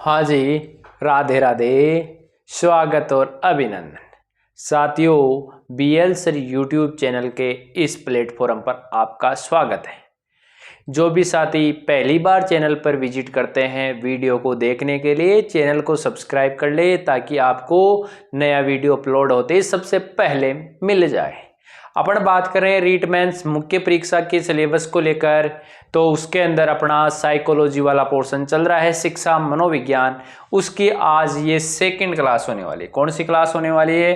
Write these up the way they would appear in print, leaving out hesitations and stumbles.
हाँ जी, राधे राधे, स्वागत और अभिनंदन। साथियों, बीएल सर यूट्यूब चैनल के इस प्लेटफॉर्म पर आपका स्वागत है। जो भी साथी पहली बार चैनल पर विजिट करते हैं, वीडियो को देखने के लिए चैनल को सब्सक्राइब कर ले ताकि आपको नया वीडियो अपलोड होते ही सबसे पहले मिल जाए। अपन बात करें रीट मेंस मुख्य परीक्षा के सिलेबस को लेकर, तो उसके अंदर अपना साइकोलॉजी वाला पोर्शन चल रहा है, शिक्षा मनोविज्ञान। उसकी आज ये सेकंड क्लास होने वाली है। कौन सी क्लास होने वाली है?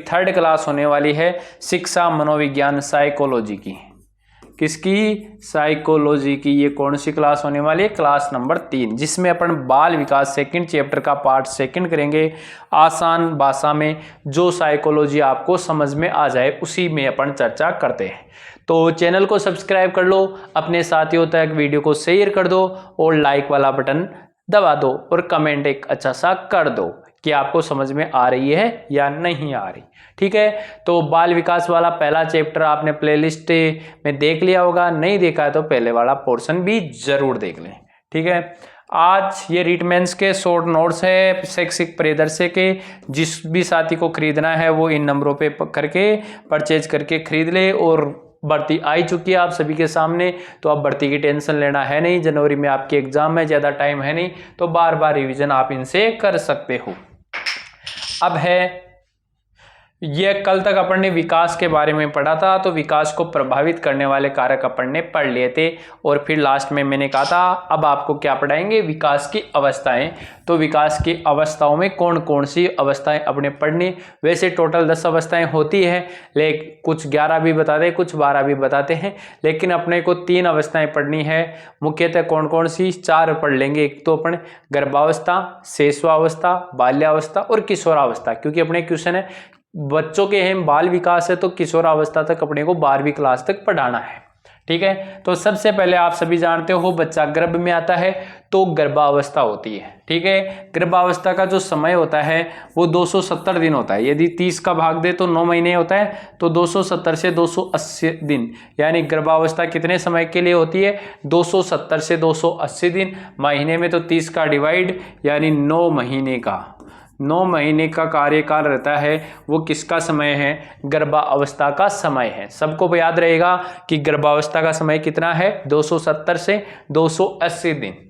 थर्ड क्लास होने वाली है, शिक्षा मनोविज्ञान साइकोलॉजी की। किसकी? साइकोलॉजी की। ये कौन सी क्लास होने वाली है? क्लास नंबर 3, जिसमें अपन बाल विकास सेकंड चैप्टर का पार्ट सेकंड करेंगे, आसान भाषा में, जो साइकोलॉजी आपको समझ में आ जाए उसी में अपन चर्चा करते हैं। तो चैनल को सब्सक्राइब कर लो, अपने साथियों तक वीडियो को शेयर कर दो और लाइक वाला बटन दबा दो और कमेंट एक अच्छा सा कर दो कि आपको समझ में आ रही है या नहीं आ रही। ठीक है, तो बाल विकास वाला पहला चैप्टर आपने प्लेलिस्ट में देख लिया होगा, नहीं देखा है तो पहले वाला पोर्शन भी जरूर देख लें। ठीक है, आज ये रीट मेंस के शॉर्ट नोट्स है शैक्षिक परिदृश्य के। जिस भी साथी को खरीदना है वो इन नंबरों पे करके परचेज करके खरीद ले। और भर्ती आई चुकी है आप सभी के सामने, तो अब भर्ती की टेंशन लेना है नहीं। जनवरी में आपकी एग्जाम है, ज़्यादा टाइम है नहीं, तो बार बार रिवीजन आप इनसे कर सकते हो। अब है ये, कल तक अपन ने विकास के बारे में पढ़ा था, तो विकास को प्रभावित करने वाले कारक अपन ने पढ़ लिए थे। और फिर लास्ट में मैंने कहा था अब आपको क्या पढ़ाएंगे, विकास की अवस्थाएं। तो विकास की अवस्थाओं में कौन कौन सी अवस्थाएं अपने पढ़नी। वैसे टोटल 10 अवस्थाएं होती है, लेकिन कुछ 11 भी बताते, कुछ 12 भी बताते हैं, लेकिन अपने को 3 अवस्थाएं पढ़नी है। मुख्यतः कौन कौन सी? 4 पढ़ लेंगे। एक तो अपन गर्भावस्था, शैशवावस्था, बाल्यावस्था और किशोरावस्था, क्योंकि अपने क्वेश्चन है बच्चों के हैं बाल विकास है, तो किशोरावस्था तक अपने को 12वीं क्लास तक पढ़ाना है। ठीक है, तो सबसे पहले आप सभी जानते हो बच्चा गर्भ में आता है तो गर्भावस्था होती है। ठीक है, गर्भावस्था का जो समय होता है वो 270 दिन होता है। यदि 30 का भाग दे तो 9 महीने होता है, तो 270 से 280 दिन, यानी गर्भावस्था कितने समय के लिए होती है? 270 से 280 दिन। महीने में तो 30 का डिवाइड, यानी 9 महीने का 9 महीने का कार्यकाल रहता है। वो किसका समय है? गर्भावस्था का समय है। सबको याद रहेगा कि गर्भावस्था का समय कितना है? 270 से 280 दिन।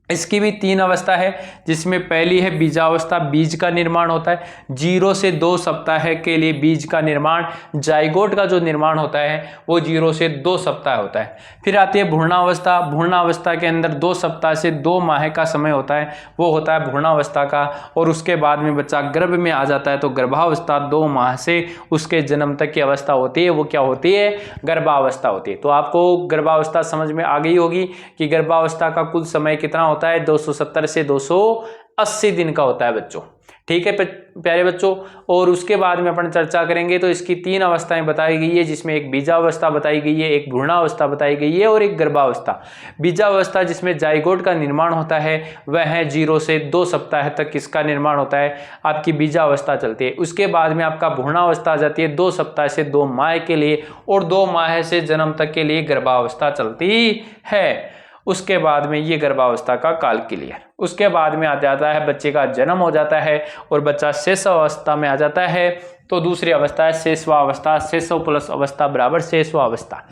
इसकी भी 3 अवस्था है, जिसमें पहली है बीजावस्था। बीज का निर्माण होता है 0 से 2 सप्ताह के लिए बीज का निर्माण। जाइगोट का जो निर्माण होता है वो 0 से 2 सप्ताह होता है। फिर आती है भ्रूणावस्था। भ्रूणावस्था के अंदर 2 सप्ताह से 2 माह का समय होता है, वो होता है भ्रूणावस्था का। और उसके बाद में बच्चा गर्भ में आ जाता है, तो गर्भावस्था 2 माह से उसके जन्म तक की अवस्था होती है, वो क्या होती है? गर्भावस्था होती है। तो आपको गर्भावस्था समझ में आ गई होगी कि गर्भावस्था का कुल समय कितना होता है? 270 से 280 दिन का होता है बच्चों। ठीक है प्यारे बच्चों, और उसके बाद में अपन चर्चा करेंगे। तो इसकी 3 अवस्थाएं बताई गई है, जिसमें एक बीजावस्था बताई गई है, एक भ्रूणावस्था बताई गई है और एक गर्भावस्था। बीजावस्था जिसमें जाइगोट का निर्माण होता है, वह है 0 से 2 सप्ताह तक इसका निर्माण होता है, आपकी बीजावस्था चलती है। उसके बाद में आपका भ्रूणावस्था आ जाती है 2 सप्ताह से 2 माह के लिए, और 2 माह से जन्म तक के लिए गर्भावस्था चलती है। उसके बाद में ये गर्भावस्था का काल क्लियर। उसके बाद में आ जाता है बच्चे का जन्म हो जाता है और बच्चा शैशवावस्था में आ जाता है। तो दूसरी अवस्था है शैशवावस्था। शैशव प्लस अवस्था बराबर शैशवावस्था।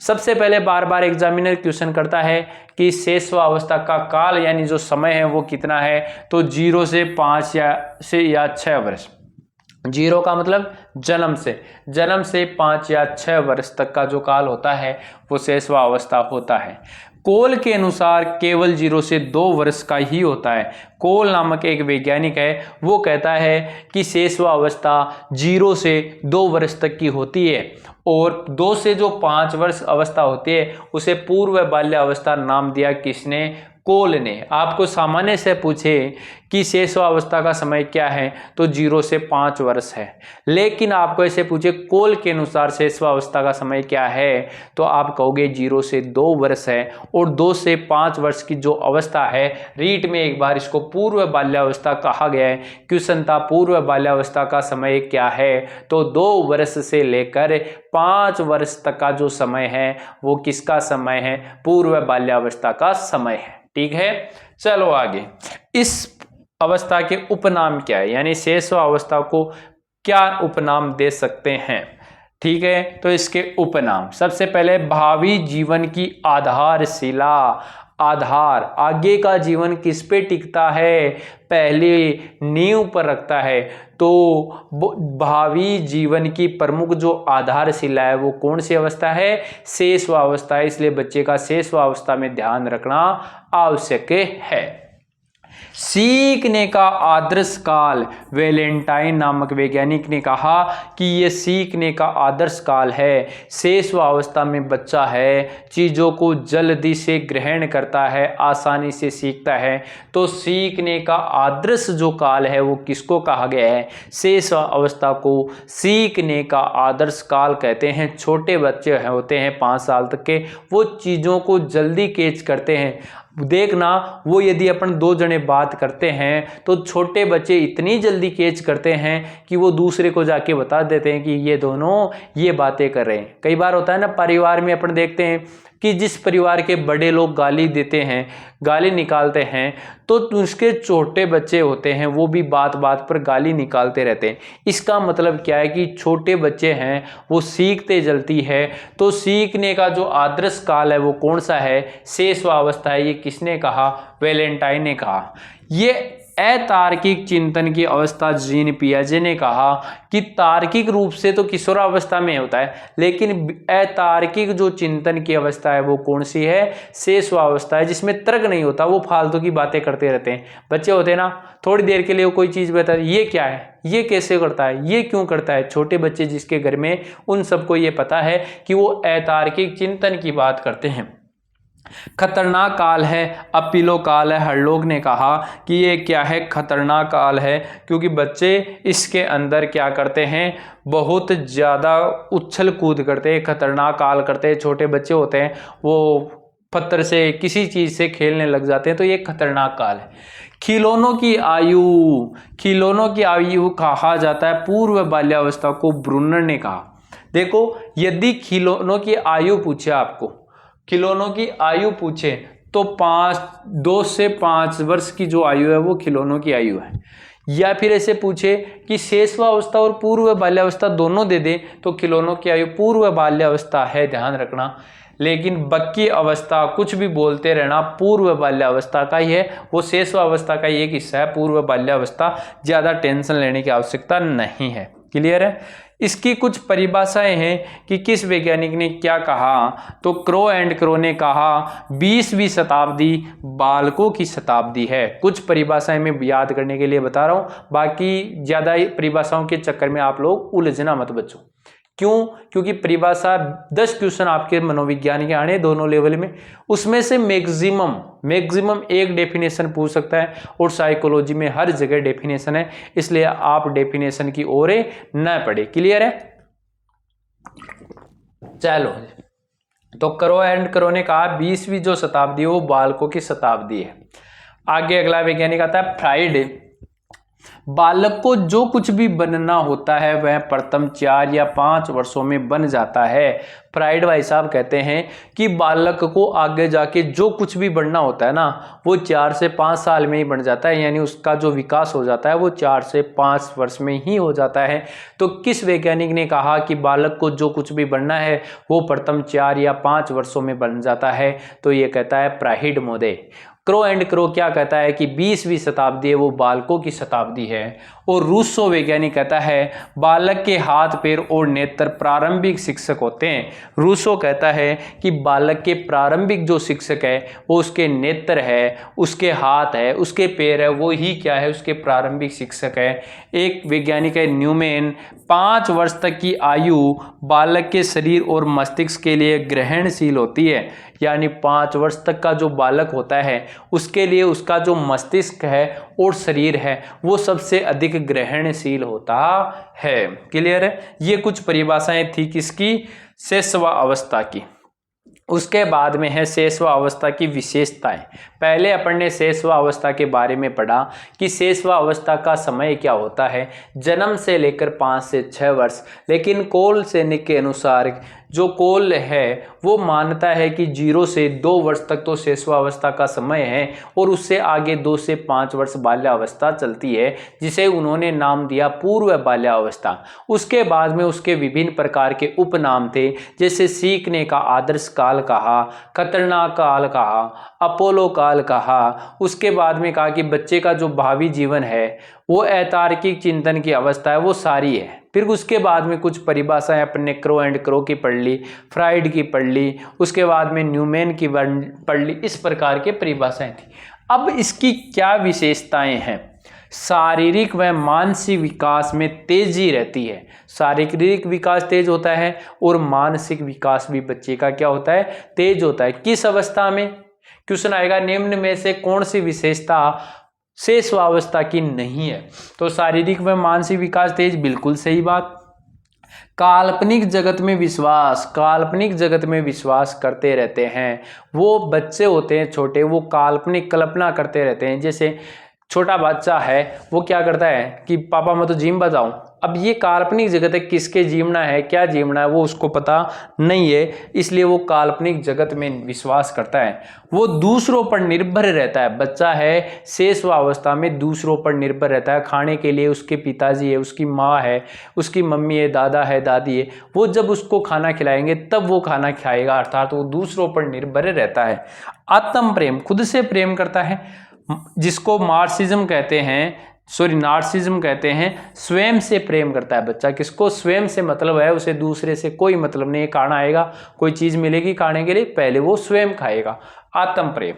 सबसे पहले बार बार एग्जामिनर क्वेश्चन करता है कि शैशवावस्था का काल यानी जो समय है वो कितना है? तो 0 से 5 या 6 वर्ष। 0 का मतलब जन्म से 5 या 6 वर्ष तक का जो काल होता है वो शैशवावस्था होता है। कोल के अनुसार केवल 0 से 2 वर्ष का ही होता है। कोल नामक एक वैज्ञानिक है, वो कहता है कि शैशवावस्था 0 से 2 वर्ष तक की होती है, और 2 से जो 5 वर्ष अवस्था होती है उसे पूर्व बाल्यावस्था नाम दिया किसने? कोल ने। आपको सामान्य से पूछे कि शेषावस्था का समय क्या है, तो 0 से 5 वर्ष है। लेकिन आपको ऐसे पूछे कोल के अनुसार शेषावस्था का समय क्या है, तो आप कहोगे 0 से 2 वर्ष है। और 2 से 5 वर्ष की जो अवस्था है, रीट में एक बार इसको पूर्व बाल्यावस्था कहा गया है। क्वेश्चन था पूर्व बाल्यावस्था का समय क्या है, तो 2 वर्ष से लेकर 5 वर्ष तक का जो समय है वो किसका समय है, पूर्व बाल्यावस्था का समय है। ठीक है, चलो आगे। इस अवस्था के उपनाम क्या है, यानी शेषावस्था को क्या उपनाम दे सकते हैं। ठीक है, तो इसके उपनाम सबसे पहले भावी जीवन की आधारशिला। आधार, आगे का जीवन किस पे टिकता है, पहले नींव पर रखता है। तो भावी जीवन की प्रमुख जो आधारशिला है वो कौन सी अवस्था है, शेषावस्था है। इसलिए बच्चे का शेषावस्था में ध्यान रखना आवश्यक है। सीखने का आदर्श काल, वैलेंटाइन नामक वैज्ञानिक ने कहा कि यह सीखने का आदर्श काल है। शेषावस्था में बच्चा है, चीज़ों को जल्दी से ग्रहण करता है, आसानी से सीखता है। तो सीखने का आदर्श जो काल है वो किसको कहा गया है, शेषावस्था को सीखने का आदर्श काल कहते हैं। छोटे बच्चे होते हैं 5 साल तक के, वो चीज़ों को जल्दी कैच करते हैं। देखना, वो यदि अपन 2 जने बात करते हैं तो छोटे बच्चे इतनी जल्दी कैच करते हैं कि वो दूसरे को जाके बता देते हैं कि ये दोनों ये बातें कर रहे हैं। कई बार होता है ना, परिवार में अपन देखते हैं कि जिस परिवार के बड़े लोग गाली देते हैं, गाली निकालते हैं, तो उसके छोटे बच्चे होते हैं वो भी बात बात पर गाली निकालते रहते हैं। इसका मतलब क्या है कि छोटे बच्चे हैं वो सीखते जल्दी है। तो सीखने का जो आदर्श काल है वो कौन सा है, शेषावस्था है। ये किसने कहा, वैलेंटाइन ने कहा। ये अतार्किक चिंतन की अवस्था जीन पियाजे ने कहा कि तार्किक रूप से तो किशोरावस्था में होता है, लेकिन अतार्किक जो चिंतन की अवस्था है वो कौन सी है, शेषावस्था है, जिसमें तर्क नहीं होता, वो फालतू की बातें करते रहते हैं। बच्चे होते हैं ना, थोड़ी देर के लिए वो कोई चीज़ बता, ये क्या है, ये कैसे करता है, ये क्यों करता है। छोटे बच्चे जिसके घर में, उन सबको ये पता है कि वो अतार्किक चिंतन की बात करते हैं। खतरनाक काल है, अपीलो काल है। हरलोग ने कहा कि ये क्या है, खतरनाक काल है, क्योंकि बच्चे इसके अंदर क्या करते हैं, बहुत ज़्यादा उछल कूद करते हैं, खतरनाक काल करते हैं। छोटे बच्चे होते हैं वो पत्थर से, किसी चीज़ से खेलने लग जाते हैं, तो ये खतरनाक काल है। खिलौनों की आयु, खिलौनों की आयु कहा जाता है पूर्व बाल्यावस्था को, ब्रूनर ने कहा। देखो, यदि खिलौनों की आयु पूछे, आपको खिलौनों की आयु पूछे तो 2 से 5 वर्ष की जो आयु है वो खिलौनों की आयु है। या फिर ऐसे पूछे कि शेषावस्था और पूर्व बाल्यावस्था दोनों दे दे, तो खिलौनों की आयु पूर्व बाल्यावस्था है, ध्यान रखना। लेकिन बाकी अवस्था कुछ भी बोलते रहना, पूर्व बाल्यावस्था का ही है, वो शेषावस्था का ही एक हिस्सा है। पूर्व बाल्यावस्था, ज़्यादा टेंशन लेने की आवश्यकता नहीं है। क्लियर है। इसकी कुछ परिभाषाएं हैं कि किस वैज्ञानिक ने क्या कहा। तो क्रो एंड क्रो ने कहा 20वीं शताब्दी बालकों की शताब्दी है। कुछ परिभाषाएं मैं याद करने के लिए बता रहा हूं, बाकी ज्यादा परिभाषाओं के चक्कर में आप लोग उलझना मत बच्चों। क्यों, क्योंकि परिभाषा 10 क्वेश्चन आपके मनोविज्ञान के आने दोनों लेवल में, उसमें से मैक्सिमम एक डेफिनेशन पूछ सकता है, और साइकोलॉजी में हर जगह डेफिनेशन है, इसलिए आप डेफिनेशन की ओर न पढ़े। क्लियर है। चलो, तो क्रो एंड क्रो ने कहा 20वीं जो शताब्दी है वो बालकों की शताब्दी है। आगे अगला वैज्ञानिक आता है फ्राइड। बालक को जो कुछ भी बनना होता है वह प्रथम 4 या 5 वर्षों में बन जाता है। फ्राइड भाई साहब कहते हैं कि बालक को आगे जाके जो कुछ भी बनना होता है ना, वो 4 से 5 साल में ही बन जाता है, यानी उसका जो विकास हो जाता है वो 4 से 5 वर्ष में ही हो जाता है। तो किस वैज्ञानिक ने कहा कि बालक को जो कुछ भी बनना है वो प्रथम 4 या 5 वर्षों में बन जाता है, तो ये कहता है फ्राइड महोदय। क्रो एंड क्रो क्या कहता है कि 20वीं शताब्दी है वो बालकों की शताब्दी है। और रूसो वैज्ञानिक कहता है बालक के हाथ पैर और नेत्र प्रारंभिक शिक्षक होते हैं। रूसो कहता है कि बालक के प्रारंभिक जो शिक्षक है वो उसके नेत्र है, उसके हाथ है, उसके पैर है, वो ही क्या है, उसके प्रारंभिक शिक्षक है। एक वैज्ञानिक है न्यूमैन, 5 वर्ष तक की आयु बालक के शरीर और मस्तिष्क के लिए ग्रहणशील होती है। यानी 5 वर्ष तक का जो बालक होता है उसके लिए उसका जो मस्तिष्क है और शरीर है वो सबसे अधिक ग्रहणशील होता है। क्लियर है? ये कुछ परिभाषाएं थी किसकी? शैशव अवस्था की। उसके बाद में है शैशव अवस्था की विशेषताएं। पहले अपन ने शैशव अवस्था के बारे में पढ़ा कि शैशव अवस्था का समय क्या होता है, जन्म से लेकर 5 से 6 वर्ष। लेकिन कोल सैनिक के अनुसार जो कोल है वो मानता है कि 0 से 2 वर्ष तक तो शैशवावस्था का समय है और उससे आगे 2 से 5 वर्ष बाल्यावस्था चलती है, जिसे उन्होंने नाम दिया पूर्व बाल्यावस्था। उसके बाद में उसके विभिन्न प्रकार के उपनाम थे, जैसे सीखने का आदर्श काल कहा, खतरनाक काल कहा, अपोलो काल कहा। उसके बाद में कहा कि बच्चे का जो भावी जीवन है वो अतार्किक चिंतन की अवस्था है, वो सारी है। फिर उसके बाद में कुछ परिभाषाएं अपने क्रो एंड क्रो की पढ़ ली, फ्राइड की पढ़ ली, उसके बाद में न्यूमैन की पढ़ ली। इस प्रकार के परिभाषाएं थी। अब इसकी क्या विशेषताएं हैं? शारीरिक व मानसिक विकास में तेजी रहती है। शारीरिक विकास तेज होता है और मानसिक विकास भी बच्चे का क्या होता है? तेज होता है। किस अवस्था में? क्वेश्चन आएगा निम्न में से कौन सी विशेषता शैशवावस्था की नहीं है? तो शारीरिक व मानसिक विकास तेज, बिल्कुल सही बात। काल्पनिक जगत में विश्वास, काल्पनिक जगत में विश्वास करते रहते हैं। वो बच्चे होते हैं छोटे, वो काल्पनिक कल्पना करते रहते हैं। जैसे छोटा बच्चा है वो क्या करता है कि पापा मैं तो जिम बजाऊं। अब ये काल्पनिक जगत है, किसके जीवना है, क्या जीवना है, वो उसको पता नहीं है, इसलिए वो काल्पनिक जगत में विश्वास करता है। वो दूसरों पर निर्भर रहता है। बच्चा है शैशवावस्था में दूसरों पर निर्भर रहता है। खाने के लिए उसके पिताजी है, उसकी माँ है, उसकी मम्मी है, दादा है, दादी है। वो जब उसको खाना खिलाएंगे तब वो खाना खाएगा, अर्थात वो दूसरों पर निर्भर रहता है। आत्म प्रेम, खुद से प्रेम करता है, जिसको नार्सिसिज्म कहते हैं। स्वयं से प्रेम करता है बच्चा। किसको? स्वयं से मतलब है उसे दूसरे से कोई मतलब नहीं है। खाना आएगा, कोई चीज मिलेगी खाने के लिए, पहले वो स्वयं खाएगा। आत्म प्रेम,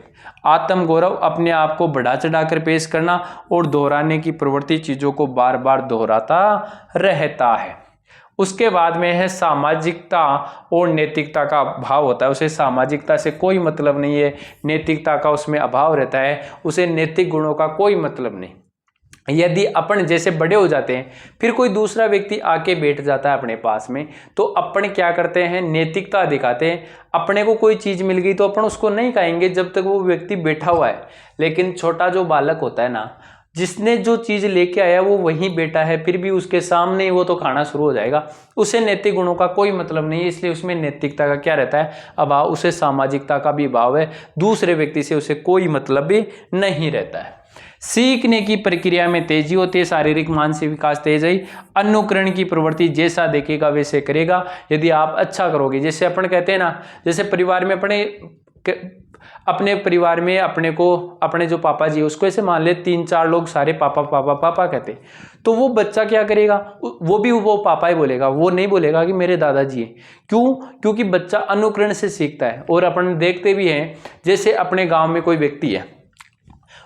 आत्म गौरव, अपने आप को बढ़ा चढ़ाकर पेश करना और दोहराने की प्रवृत्ति, चीजों को बार बार दोहराता रहता है। उसके बाद में है सामाजिकता और नैतिकता का अभाव होता है। उसे सामाजिकता से कोई मतलब नहीं है, नैतिकता का उसमें अभाव रहता है, उसे नैतिक गुणों का कोई मतलब नहीं। यदि अपन जैसे बड़े हो जाते हैं, फिर कोई दूसरा व्यक्ति आके बैठ जाता है अपने पास में, तो अपन क्या करते हैं? नैतिकता दिखाते हैं। अपने को कोई चीज मिल गई तो अपन उसको नहीं खाएंगे जब तक वो व्यक्ति बैठा हुआ है। लेकिन छोटा जो बालक होता है ना, जिसने जो चीज लेके आया वो वहीं बैठा है, फिर भी उसके सामने ही वो तो खाना शुरू हो जाएगा। उसे नैतिक गुणों का कोई मतलब नहीं है, इसलिए उसमें नैतिकता का क्या रहता है? अभाव। उसे सामाजिकता का भी अभाव है, दूसरे व्यक्ति से उसे कोई मतलब भी नहीं रहता है। सीखने की प्रक्रिया में तेजी होती है, शारीरिक मानसिक विकास तेज है। अनुकरण की प्रवृत्ति, जैसा देखेगा वैसे करेगा। यदि आप अच्छा करोगे, जैसे अपन कहते हैं ना, जैसे परिवार में अपने परिवार में अपने जो पापा जी है उसको ऐसे मान ले 3-4 लोग सारे पापा पापा पापा कहते, तो वो बच्चा क्या करेगा? वो पापा ही बोलेगा, वो नहीं बोलेगा कि मेरे दादाजी है। क्यों? क्योंकि बच्चा अनुकरण से सीखता है। और अपन देखते भी हैं, जैसे अपने गांव में कोई व्यक्ति है,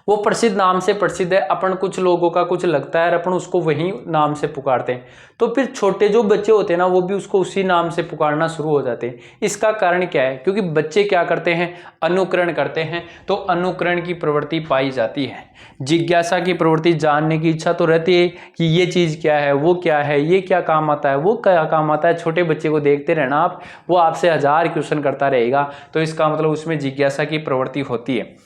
वो प्रसिद्ध नाम से प्रसिद्ध है, अपन कुछ लोगों का कुछ लगता है और अपन उसको वही नाम से पुकारते हैं, तो फिर छोटे जो बच्चे होते हैं ना, वो भी उसको उसी नाम से पुकारना शुरू हो जाते हैं। इसका कारण क्या है? क्योंकि बच्चे क्या करते हैं? अनुकरण करते हैं, तो अनुकरण की प्रवृत्ति पाई जाती है। जिज्ञासा की प्रवृत्ति, जानने की इच्छा तो रहती है कि ये चीज क्या है, वो क्या है, ये क्या काम आता है, वो क्या काम आता है। छोटे बच्चे को देखते रहना आप, वो आपसे 1000 क्वेश्चन करता रहेगा, तो इसका मतलब उसमें जिज्ञासा की प्रवृत्ति होती है।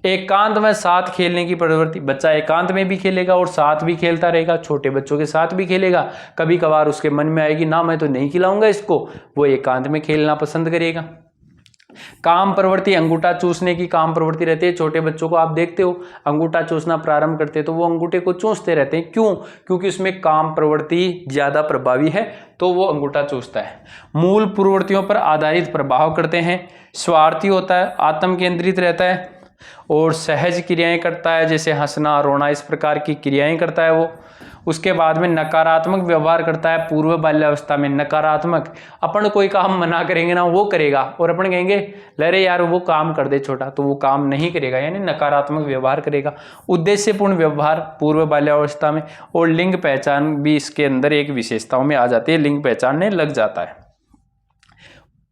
एकांत में साथ खेलने की प्रवृत्ति, बच्चा एकांत में भी खेलेगा और साथ भी खेलता रहेगा, छोटे बच्चों के साथ भी खेलेगा। कभी कभार उसके मन में आएगी ना मैं तो नहीं खिलाऊंगा इसको, वो एकांत में खेलना पसंद करेगा। काम प्रवृत्ति, अंगूठा चूसने की काम प्रवृत्ति रहती है। छोटे बच्चों को आप देखते हो, अंगूठा चूसना प्रारंभ करते हैं तो वो अंगूठे को चूसते रहते हैं। क्यों? क्योंकि उसमें काम प्रवृत्ति ज्यादा प्रभावी है, तो वो अंगूठा चूसता है। मूल प्रवृत्तियों पर आधारित प्रभाव करते हैं। स्वार्थी होता है, आत्म केंद्रित रहता है, और सहज क्रियाएं करता है, जैसे हंसना रोना, इस प्रकार की क्रियाएं करता है वो। उसके बाद में नकारात्मक व्यवहार करता है पूर्व बाल्यावस्था में। नकारात्मक, अपन कोई काम मना करेंगे ना वो करेगा, और अपन कहेंगे अरे यार वो काम कर दे छोटा, तो वो काम नहीं करेगा, यानी नकारात्मक व्यवहार करेगा। उद्देश्यपूर्ण व्यवहार पूर्व बाल्यावस्था में। और लिंग पहचान भी इसके अंदर एक विशेषताओं में आ जाती है, लिंग पहचानने लग जाता है।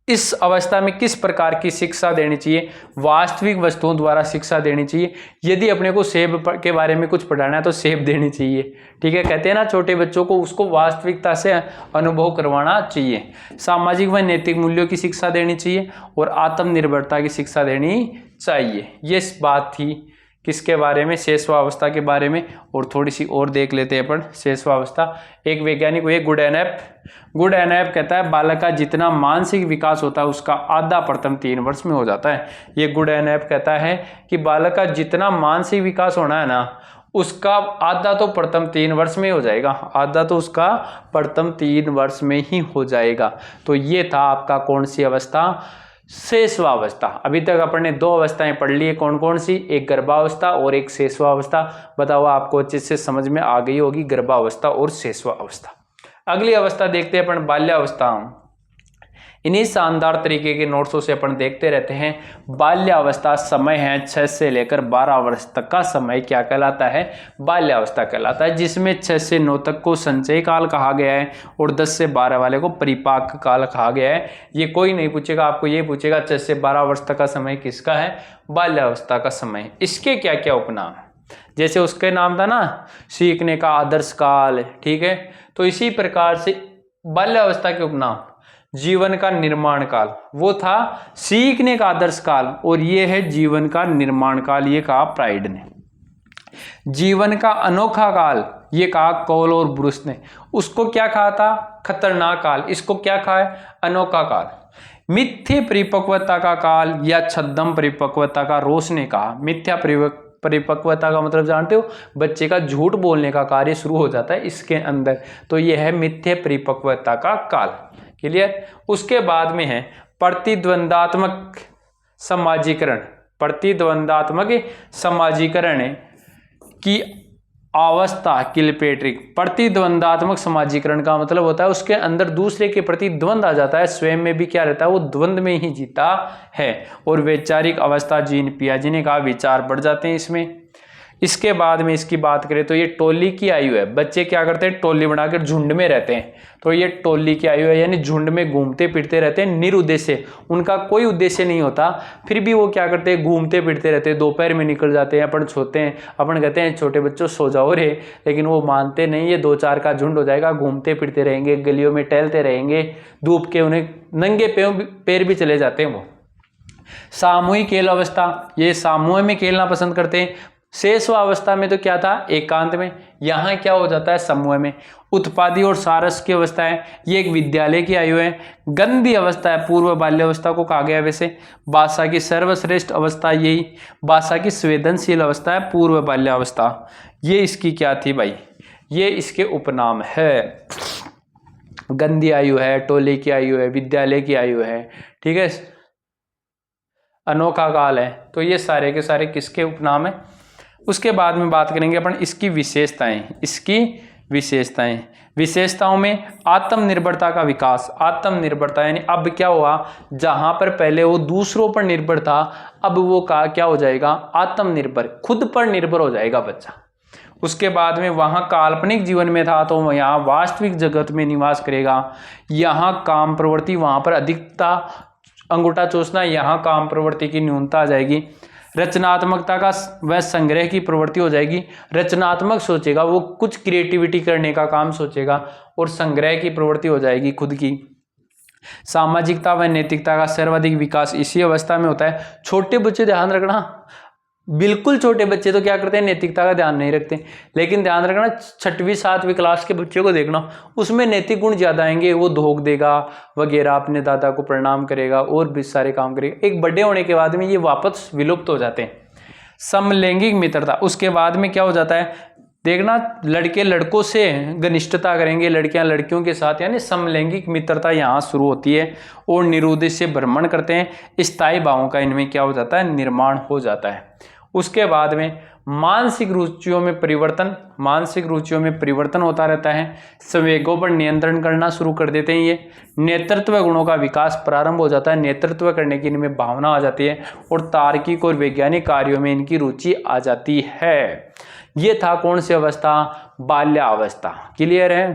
इस अवस्था में किस प्रकार की शिक्षा देनी चाहिए? वास्तविक वस्तुओं द्वारा शिक्षा देनी चाहिए। यदि अपने को सेब के बारे में कुछ पढ़ाना है तो सेब देनी चाहिए, ठीक है। कहते हैं ना छोटे बच्चों को उसको वास्तविकता से अनुभव करवाना चाहिए। सामाजिक व नैतिक मूल्यों की शिक्षा देनी चाहिए और आत्मनिर्भरता की शिक्षा देनी चाहिए। ये बात थी किसके बारे में? शेषवावस्था के बारे में। और थोड़ी सी और देख लेते हैं अपन शेषवावस्था। एक वैज्ञानिक हुए गुडएनएप कहता है बालक का जितना मानसिक विकास होता है उसका आधा प्रथम 3 वर्ष में हो जाता है। ये गुडएनएप कहता है कि बालक का जितना मानसिक विकास होना है ना उसका आधा तो प्रथम 3 वर्ष में हो जाएगा, आधा तो उसका प्रथम 3 वर्ष में ही हो जाएगा। तो ये था आपका कौन सी अवस्था? शेषवावस्था। अभी तक अपन ने 2 अवस्थाएं पढ़ ली है, कौन कौन सी? एक गर्भावस्था और एक शेषवावस्था। बताओ आपको अच्छे से समझ में आ गई होगी गर्भावस्था और शेषवावस्था। अगली अवस्था देखते हैं अपन बाल्यावस्था। इन्हीं शानदार तरीके के नोट्सों से अपन देखते रहते हैं। बाल्यावस्था समय है 6 से लेकर 12 वर्ष तक का समय क्या कहलाता है? बाल्यावस्था कहलाता है, जिसमें 6 से 9 तक को संचय काल कहा गया है और 10 से 12 वाले को परिपाक काल कहा गया है। ये कोई नहीं पूछेगा आपको, ये पूछेगा 6 से 12 वर्ष तक का समय किसका है? बाल्यावस्था का समय। इसके क्या क्या उपनाम? जैसे उसके नाम था ना सीखने का आदर्श काल, ठीक है। तो इसी प्रकार से बाल्यावस्था के उपनाम जीवन का निर्माण काल, वो था सीखने का आदर्श काल, और ये है जीवन का निर्माण काल, ये कहा प्राइड ने। जीवन का अनोखा काल, ये कहा कॉल और ब्रूस ने। उसको क्या कहा था? खतरनाक काल। इसको क्या कहा है? अनोखा काल। मिथ्या परिपक्वता का काल या छद्म परिपक्वता का रोस ने कहा। मिथ्या परिपक्वता का मतलब जानते हो? बच्चे का झूठ बोलने का कार्य शुरू हो जाता है इसके अंदर, तो यह है मिथ्या परिपक्वता का काल। क्लियर? उसके बाद में है प्रतिद्वंदात्मक समाजीकरण। प्रतिद्वंदात्मक समाजीकरण की अवस्था किलपेट्रिक। प्रतिद्वंदात्मक समाजीकरण का मतलब होता है उसके अंदर दूसरे के प्रति द्वंद आ जाता है, स्वयं में भी क्या रहता है? वो द्वंद में ही जीता है। और वैचारिक अवस्था जीन पियाजे ने कहा विचार बढ़ जाते हैं इसमें। इसके बाद में इसकी बात करें तो ये टोली की आयु है। बच्चे क्या करते हैं? टोली बनाकर झुंड में रहते हैं, तो ये टोली की आयु है, यानी झुंड में घूमते फिरते रहते हैं निरुद्देश्य, उनका कोई उद्देश्य नहीं होता, फिर भी वो क्या करते हैं? घूमते फिरते रहते हैं, दोपहर में निकल जाते हैं। अपन सोते हैं, अपन कहते हैं छोटे बच्चों सो जाओ रे, लेकिन वो मानते नहीं। ये 2-4 का झुंड हो जाएगा, घूमते फिरते रहेंगे, गलियों में टहलते रहेंगे, धूप के उन्हें नंगे पैर भी चले जाते हैं वो। सामूहिक खेल अवस्था, ये समूह में खेलना पसंद करते हैं। शेषवावस्था में तो क्या था? एकांत में। यहाँ क्या हो जाता है? समूह में। उत्पादी और सारस की अवस्था है, ये एक विद्यालय की आयु है। गंधी अवस्था है, पूर्व बाल्यावस्था को कहा गया। वैसे भाषा की सर्वश्रेष्ठ अवस्था यही, भाषा की संवेदनशील अवस्था है पूर्व बाल्यावस्था। ये इसकी क्या थी भाई? ये इसके उपनाम है। गंधी आयु है, टोले की आयु है, विद्यालय की आयु है, ठीक है, अनोखा काल है। तो ये सारे के सारे किसके उपनाम है? उसके बाद में बात करेंगे अपन इसकी विशेषताएं। इसकी विशेषताओं में आत्मनिर्भरता का विकास। आत्मनिर्भरता यानी अब क्या हुआ? जहां पर पहले वो दूसरों पर निर्भर था, अब वो क्या हो जाएगा? आत्मनिर्भर, खुद पर निर्भर हो जाएगा बच्चा। उसके बाद में वहां काल्पनिक जीवन में था तो यहाँ वास्तविक जगत में निवास करेगा। यहाँ काम प्रवृत्ति, वहां पर अधिकता, अंगूठा चूसना, यहाँ काम प्रवृत्ति की न्यूनता आ जाएगी। रचनात्मकता का वह संग्रह की प्रवृत्ति हो जाएगी, रचनात्मक सोचेगा, वो कुछ क्रिएटिविटी करने का काम सोचेगा, और संग्रह की प्रवृत्ति हो जाएगी खुद की। सामाजिकता व नैतिकता का सर्वाधिक विकास इसी अवस्था में होता है। छोटे बच्चे ध्यान रखना, बिल्कुल छोटे बच्चे तो क्या करते हैं? नैतिकता का ध्यान नहीं रखते, लेकिन ध्यान रखना 6वीं 7वीं क्लास के बच्चे को देखना, उसमें नैतिक गुण ज्यादा आएंगे। वो धोख देगा वगैरह, अपने दादा को प्रणाम करेगा और भी सारे काम करेगा। एक बड़े होने के बाद में ये वापस विलुप्त हो जाते हैं। समलैंगिक मित्रता, उसके बाद में क्या हो जाता है? देखना, लड़के लड़कों से घनिष्ठता करेंगे, लड़कियां लड़कियों के साथ, यानी समलैंगिक मित्रता यहाँ शुरू होती है और निरुद्देश्य भ्रमण करते हैं। स्थायी भावों का इनमें क्या हो जाता है, निर्माण हो जाता है। उसके बाद में मानसिक रुचियों में परिवर्तन होता रहता है। संवेगों पर नियंत्रण करना शुरू कर देते हैं ये। नेतृत्व गुणों का विकास प्रारंभ हो जाता है, नेतृत्व करने की इनमें भावना आ जाती है और तार्किक और वैज्ञानिक कार्यों में इनकी रुचि आ जाती है। ये था कौन सी अवस्था, बाल्यावस्था। क्लियर है,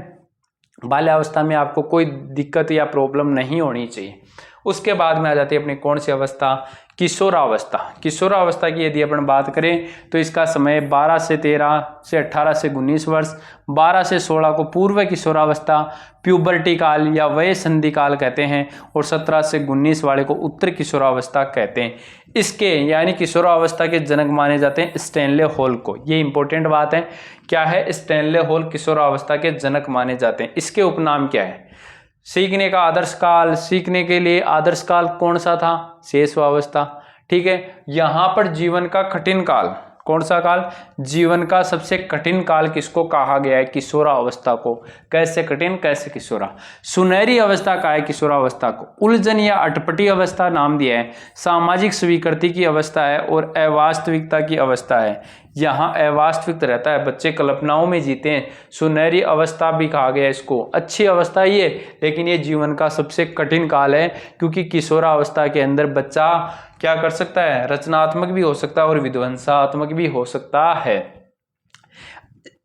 बाल्यावस्था में आपको कोई दिक्कत या प्रॉब्लम नहीं होनी चाहिए। उसके बाद में आ जाती है अपनी कौन सी अवस्था, किशोरावस्था। किशोरावस्था की यदि अपन बात करें तो इसका समय 12 से 13 से 18 से 19 वर्ष, 12 से 16 को पूर्व किशोरावस्था, प्यूबर्टी काल या वय संधि काल कहते हैं, और 17 से 19 वाले को उत्तर किशोरावस्था कहते हैं। इसके यानी किशोरावस्था के जनक माने जाते हैं स्टैनले हॉल को। ये इंपॉर्टेंट बात है, क्या है, स्टैनले हॉल किशोरावस्था के जनक माने जाते हैं। इसके उपनाम क्या है, सीखने का आदर्श काल, सीखने के लिए आदर्श काल कौन सा था, शेषवावस्था। ठीक है, यहां पर जीवन का कठिन काल, कौन सा काल, जीवन का सबसे कठिन काल किसको कहा गया है, किशोरावस्था को। कैसे कठिन, कैसे किशोरा। सुनहरी अवस्था का है किशोरावस्था को, उलझन या अटपटी अवस्था नाम दिया है। सामाजिक स्वीकृति की अवस्था है और अवास्तविकता की अवस्था है। यहाँ अवास्तविक रहता है, बच्चे कल्पनाओं में जीते हैं। सुनहरी अवस्था भी कहा गया इसको, अच्छी अवस्था ये, लेकिन ये जीवन का सबसे कठिन काल है, क्योंकि किशोरावस्था के अंदर बच्चा क्या कर सकता है, रचनात्मक भी हो सकता है और विध्वंसात्मक भी हो सकता है।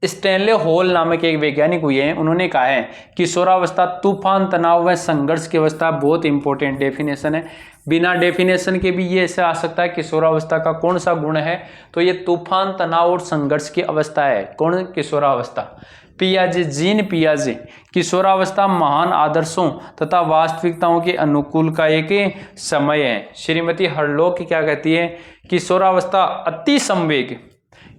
स्टैनले हॉल नामक एक वैज्ञानिक हुए हैं, उन्होंने कहा है किशोरावस्था तूफान, तनाव व संघर्ष की अवस्था। बहुत इंपॉर्टेंट डेफिनेशन है, बिना डेफिनेशन के भी ये ऐसे आ सकता है किशोरावस्था का कौन सा गुण है, तो ये तूफान, तनाव और संघर्ष की अवस्था है। कौन, किशोरावस्था। पियाजे, जीन पियाजे, किशोरावस्था महान आदर्शों तथा वास्तविकताओं के अनुकूल का एक समय है। श्रीमती हरलॉक क्या कहती है, किशोरावस्था अति संवेग,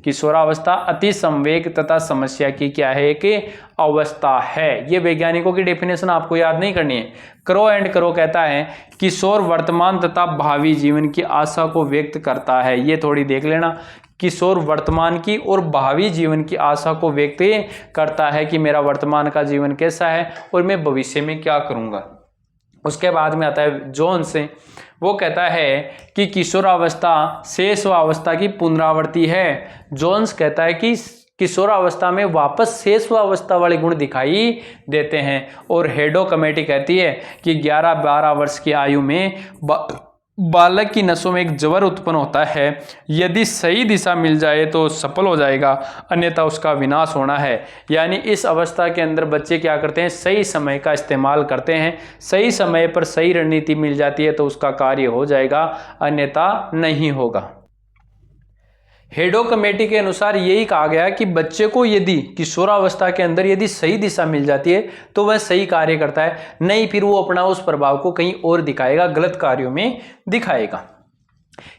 किशोरावस्था अति संवेग तथा समस्या की क्या है, कि अवस्था है। ये वैज्ञानिकों की डेफिनेशन आपको याद नहीं करनी है। क्रो एंड क्रो कहता है किशोर वर्तमान तथा भावी जीवन की आशा को व्यक्त करता है। ये थोड़ी देख लेना, किशोर वर्तमान की और भावी जीवन की आशा को व्यक्त करता है कि मेरा वर्तमान का जीवन कैसा है और मैं भविष्य में क्या करूंगा। उसके बाद में आता है जोन्स, वो कहता है कि किशोरावस्था शेषवावस्था की पुनरावृत्ति है। जोन्स कहता है कि किशोरावस्था में वापस शेषवावस्था वाले गुण दिखाई देते हैं, और हेडो कमेटी कहती है कि 11-12 वर्ष की आयु में बालक की नसों में एक जबर उत्पन्न होता है। यदि सही दिशा मिल जाए तो सफल हो जाएगा, अन्यथा उसका विनाश होना है। यानी इस अवस्था के अंदर बच्चे क्या करते हैं, सही समय का इस्तेमाल करते हैं। सही समय पर सही रणनीति मिल जाती है तो उसका कार्य हो जाएगा, अन्यथा नहीं होगा। हेडो कमेटी के अनुसार यही कहा गया कि बच्चे को यदि किशोरावस्था के अंदर यदि सही दिशा मिल जाती है तो वह सही कार्य करता है, नहीं फिर वो अपना उस प्रभाव को कहीं और दिखाएगा, गलत कार्यों में दिखाएगा।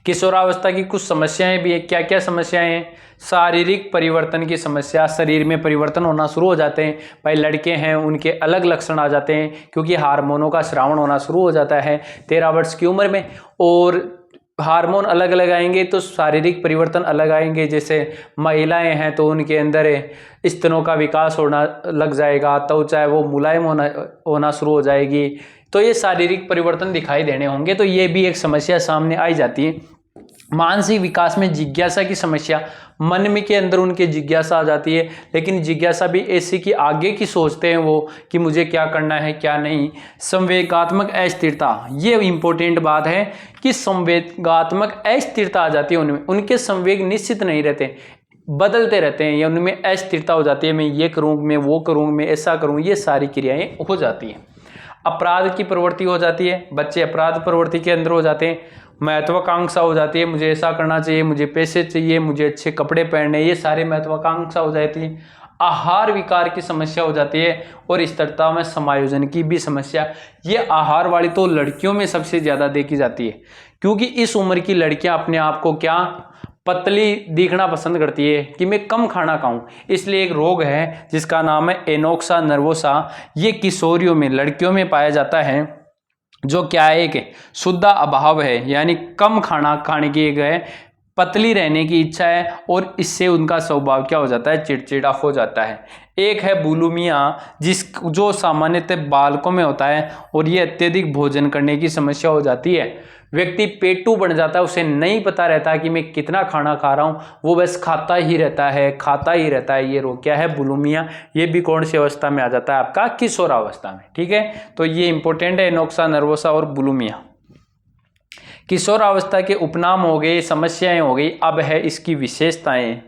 किशोरावस्था की कुछ समस्याएं भी है। क्या क्या समस्याएं हैं, शारीरिक परिवर्तन की समस्या, शरीर में परिवर्तन होना शुरू हो जाते हैं। भाई लड़के हैं उनके अलग लक्षण आ जाते हैं, क्योंकि हार्मोनों का स्रावण होना शुरू हो जाता है 13 वर्ष की उम्र में, और हार्मोन अलग अलग आएंगे तो शारीरिक परिवर्तन अलग आएंगे। जैसे महिलाएं हैं तो उनके अंदर स्तनों का विकास होना लग जाएगा, त्वचा है वो मुलायम होना शुरू हो जाएगी। तो ये शारीरिक परिवर्तन दिखाई देने होंगे, तो ये भी एक समस्या सामने आई जाती है। मानसिक विकास में जिज्ञासा की समस्या, मन में के अंदर उनके जिज्ञासा आ जाती है, लेकिन जिज्ञासा भी ऐसी कि आगे की सोचते हैं वो कि मुझे क्या करना है क्या नहीं। संवेगात्मक अस्थिरता, ये इंपॉर्टेंट बात है कि संवेगात्मक अस्थिरता आ जाती है उनमें, उनके संवेग निश्चित नहीं रहते, बदलते रहते हैं, या उनमें अस्थिरता हो जाती है, मैं ये करूँ, मैं वो करूँ, मैं ऐसा करूँ, ये सारी क्रियाएं हो जाती हैं। अपराध की प्रवृत्ति हो जाती है, बच्चे अपराध प्रवृत्ति के अंदर हो जाते हैं। महत्वाकांक्षा हो जाती है, मुझे ऐसा करना चाहिए, मुझे पैसे चाहिए, मुझे अच्छे कपड़े पहनने, ये सारे महत्वाकांक्षा हो जाती है। आहार विकार की समस्या हो जाती है, और स्थिरता में समायोजन की भी समस्या। ये आहार वाली तो लड़कियों में सबसे ज्यादा देखी जाती है, क्योंकि इस उम्र की लड़कियां अपने आप को क्या पतली दिखना पसंद करती है कि मैं कम खाना खाऊं। इसलिए एक रोग है जिसका नाम है एनोक्सा नर्वोसा, ये किशोरियों में, लड़कियों में पाया जाता है, जो क्या है कि शुद्ध अभाव है, यानी कम खाना खाने की एक है पतली रहने की इच्छा है और इससे उनका स्वभाव क्या हो जाता है, चिड़चिड़ा हो जाता है। एक है बुलिमिया जो सामान्यतः बालकों में होता है और ये अत्यधिक भोजन करने की समस्या हो जाती है। व्यक्ति पेटू बन जाता है, उसे नहीं पता रहता कि मैं कितना खाना खा रहा हूँ, वो बस खाता ही रहता है। ये रोग क्या है, बुलिमिया। ये भी कौन सी अवस्था में आ जाता है, आपका किशोरावस्था में। ठीक है, तो ये इंपॉर्टेंट है, एनोक्सा नर्वोसा और बुलिमिया। किशोरावस्था के उपनाम हो गए, समस्याएं हो गई। अब है इसकी विशेषताएं।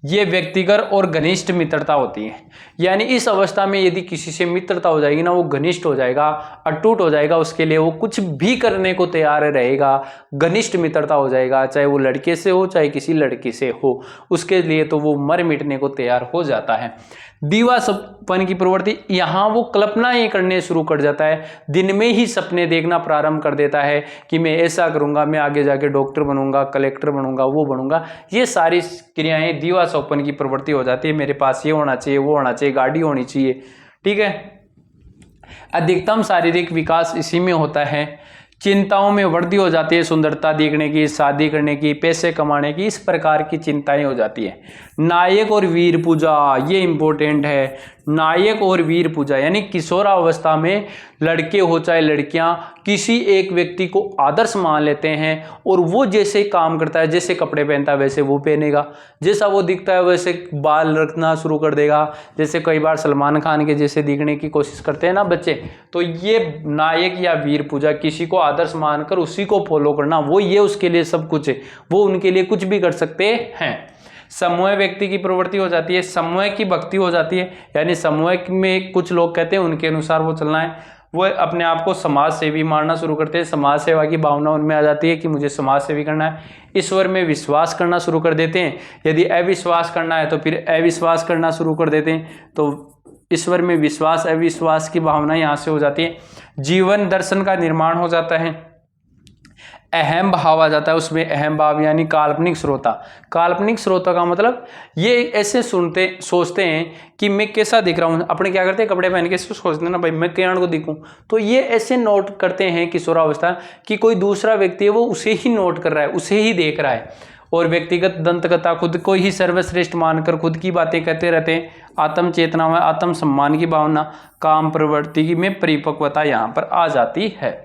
ये व्यक्तिगत और घनिष्ठ मित्रता होती है, यानी इस अवस्था में यदि किसी से मित्रता हो जाएगी ना, वो घनिष्ठ हो जाएगा, अटूट हो जाएगा, उसके लिए वो कुछ भी करने को तैयार रहेगा। घनिष्ठ मित्रता हो जाएगा, चाहे वो लड़के से हो चाहे किसी लड़की से हो, उसके लिए तो वो मर मिटने को तैयार हो जाता है। दीवापन की प्रवृत्ति, यहाँ वो कल्पनाएं करने शुरू कर जाता है, दिन में ही सपने देखना प्रारंभ कर देता है कि मैं ऐसा करूंगा, मैं आगे जाके डॉक्टर बनूंगा, कलेक्टर बनूंगा, वो बनूंगा। ये सारी क्रियाएं दीवापन की प्रवृत्ति हो जाती है। मेरे पास ये होना चाहिए, वो होना चाहिए, गाड़ी होनी चाहिए। ठीक है, अधिकतम शारीरिक विकास इसी में होता है। चिंताओं में वृद्धि हो जाती है, सुंदरता देखने की, शादी करने की, पैसे कमाने की, इस प्रकार की चिंताएं हो जाती है। नायक और वीर पूजा, ये इंपॉर्टेंट है। नायक और वीर पूजा यानी किशोरावस्था में लड़के हो चाहे लड़कियां किसी एक व्यक्ति को आदर्श मान लेते हैं और वो जैसे काम करता है, जैसे कपड़े पहनता है वैसे वो पहनेगा, जैसा वो दिखता है वैसे बाल रखना शुरू कर देगा। जैसे कई बार सलमान खान के जैसे दिखने की कोशिश करते हैं ना बच्चे, तो ये नायक या वीर पूजा, किसी को आदर्श मानकर उसी को फॉलो करना, वो ये उसके लिए सब कुछ है, वो उनके लिए कुछ भी कर सकते हैं। समूह व्यक्ति की प्रवृत्ति हो जाती है, समूह की भक्ति हो जाती है, यानी समूह में कुछ लोग कहते हैं उनके अनुसार वो चलना है। वो अपने आप को समाज सेवी मानना शुरू करते हैं, समाज सेवा की भावना उनमें आ जाती है कि मुझे समाज सेवी करना है। ईश्वर में विश्वास करना शुरू कर देते हैं। यदि अविश्वास करना है तो फिर अविश्वास करना शुरू कर देते हैं। तो ईश्वर में विश्वास अविश्वास की भावना यहाँ से हो जाती है। जीवन दर्शन का निर्माण हो जाता है। अहम भाव आ जाता है, उसमें अहम भाव यानी काल्पनिक श्रोता। काल्पनिक श्रोता का मतलब ये ऐसे सोचते हैं कि मैं कैसा दिख रहा हूँ। अपने क्या करते हैं, कपड़े पहन के सोचते हैं ना भाई मैं किरण को दिखूं, तो ये ऐसे नोट करते हैं किशोरावस्था कि कोई दूसरा व्यक्ति है वो उसे ही नोट कर रहा है, उसे ही देख रहा है। और व्यक्तिगत दंतकथा, खुद को ही सर्वश्रेष्ठ मानकर खुद की बातें कहते रहते हैं। आत्म चेतना में आत्म सम्मान की भावना, काम प्रवृत्ति की में परिपक्वता यहाँ पर आ जाती है।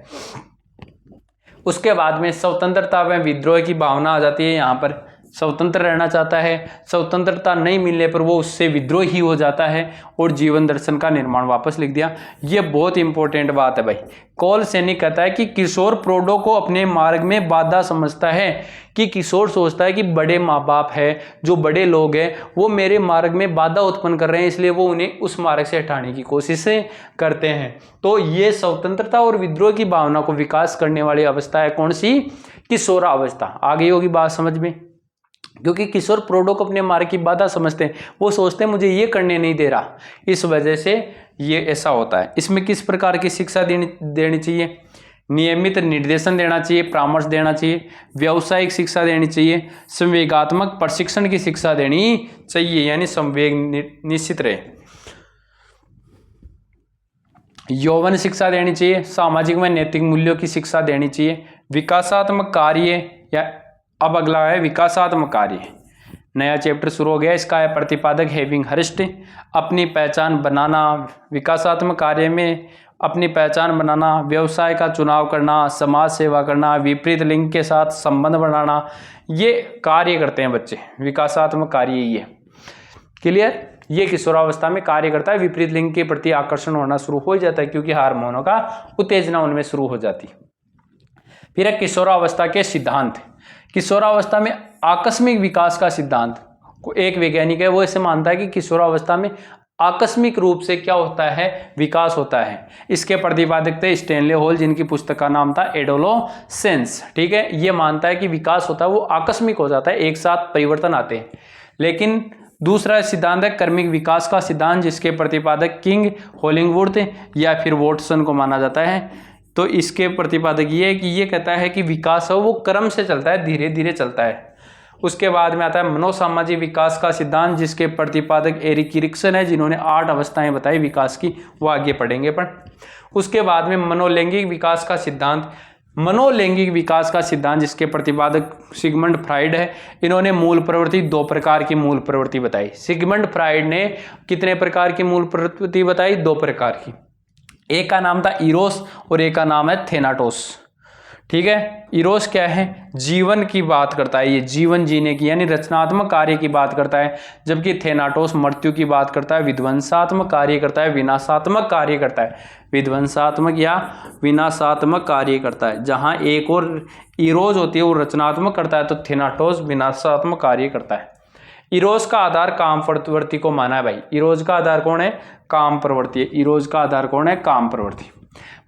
उसके बाद में स्वतंत्रता में विद्रोह की भावना आ जाती है। यहाँ पर स्वतंत्र रहना चाहता है, स्वतंत्रता नहीं मिलने पर वो उससे विद्रोही हो जाता है और जीवन दर्शन का निर्माण वापस लिख दिया। ये बहुत इंपॉर्टेंट बात है भाई। कॉल सैनिक कहता है कि किशोर प्रौढ़ों को अपने मार्ग में बाधा समझता है, कि किशोर सोचता है कि बड़े माँ बाप है, जो बड़े लोग हैं वो मेरे मार्ग में बाधा उत्पन्न कर रहे हैं, इसलिए वो उन्हें उस मार्ग से हटाने की कोशिशें करते हैं। तो ये स्वतंत्रता और विद्रोह की भावना को विकास करने वाली अवस्था है कौन सी, किशोरावस्था। आ गई होगी बात समझ में, क्योंकि किशोर प्रौढ़ों को अपने मार्ग की बाधा समझते हैं, वो सोचते हैं मुझे ये करने नहीं दे रहा, इस वजह से ये ऐसा होता है। इसमें किस प्रकार की शिक्षा देनी चाहिए, नियमित निर्देशन देना चाहिए, परामर्श देना चाहिए, व्यावसायिक शिक्षा देनी चाहिए, संवेगात्मक प्रशिक्षण की शिक्षा देनी चाहिए, यानी संवेग निश्चित रहे, यौवन शिक्षा देनी चाहिए, सामाजिक व नैतिक मूल्यों की शिक्षा देनी चाहिए, विकासात्मक कार्य, या अब अगला है विकासात्मक कार्य। नया चैप्टर शुरू हो गया, इसका है प्रतिपादक हैविंग हर्स्ट, अपनी पहचान बनाना, विकासात्मक कार्य में अपनी पहचान बनाना, व्यवसाय का चुनाव करना, समाज सेवा करना, विपरीत लिंग के साथ संबंध बनाना, ये कार्य करते हैं बच्चे। विकासात्मक कार्य ये क्लियर, ये किशोरावस्था में कार्य करता है। विपरीत लिंग के प्रति आकर्षण होना शुरू हो जाता है क्योंकि हार्मोनों का उत्तेजना उनमें शुरू हो जाती है। फिर है किशोरावस्था के सिद्धांत। किशोरावस्था में आकस्मिक विकास का सिद्धांत, एक वैज्ञानिक है वो ऐसे मानता है कि किशोरावस्था में आकस्मिक रूप से क्या होता है, विकास होता है। इसके प्रतिपादक थे स्टैनले हॉल, जिनकी पुस्तक का नाम था एडोलोसेंस। ठीक है, ये मानता है कि विकास होता है वो आकस्मिक हो जाता है, एक साथ परिवर्तन आते हैं। लेकिन दूसरा सिद्धांत है कर्मिक विकास का सिद्धांत, जिसके प्रतिपादक किंग, होलिंगवुड या फिर वॉटसन को माना जाता है। तो इसके प्रतिपादक ये है कि ये कहता है कि विकास है वो क्रम से चलता है, धीरे धीरे चलता है। उसके बाद में आता है मनोसामाजिक विकास का सिद्धांत, जिसके प्रतिपादक एरिक एरिक्सन है, जिन्होंने 8 अवस्थाएं बताई विकास की, वो आगे पढ़ेंगे। पर उसके बाद में मनोलैंगिक विकास का सिद्धांत, मनोलैंगिक विकास का सिद्धांत जिसके प्रतिपादक सिगमंड फ्राइड है, इन्होंने मूल प्रवृत्ति 2 प्रकार की मूल प्रवृत्ति बताई। सिगमंड फ्राइड ने कितने प्रकार की मूल प्रवृत्ति बताई? 2 प्रकार की। एक का नाम था इरोस और एक का नाम है थेनाटोस। ठीक है, इरोस क्या है? जीवन की बात करता है, ये जीवन जीने की यानी रचनात्मक कार्य की बात करता है, जबकि थेनाटोस मृत्यु की बात करता है, विध्वंसात्मक कार्य करता है, विनाशात्मक कार्य करता है, विध्वंसात्मक या विनाशात्मक कार्य करता है। जहां एक और इरोस होती है वो रचनात्मक करता है तो थेनाटोस विनाशात्मक कार्य करता है। इरोस का आधार काम प्रवृत्ति को माना है भाई। इरोस का आधार कौन है? काम प्रवृत्ति है। इरोस का आधार कौन है? काम प्रवृत्ति।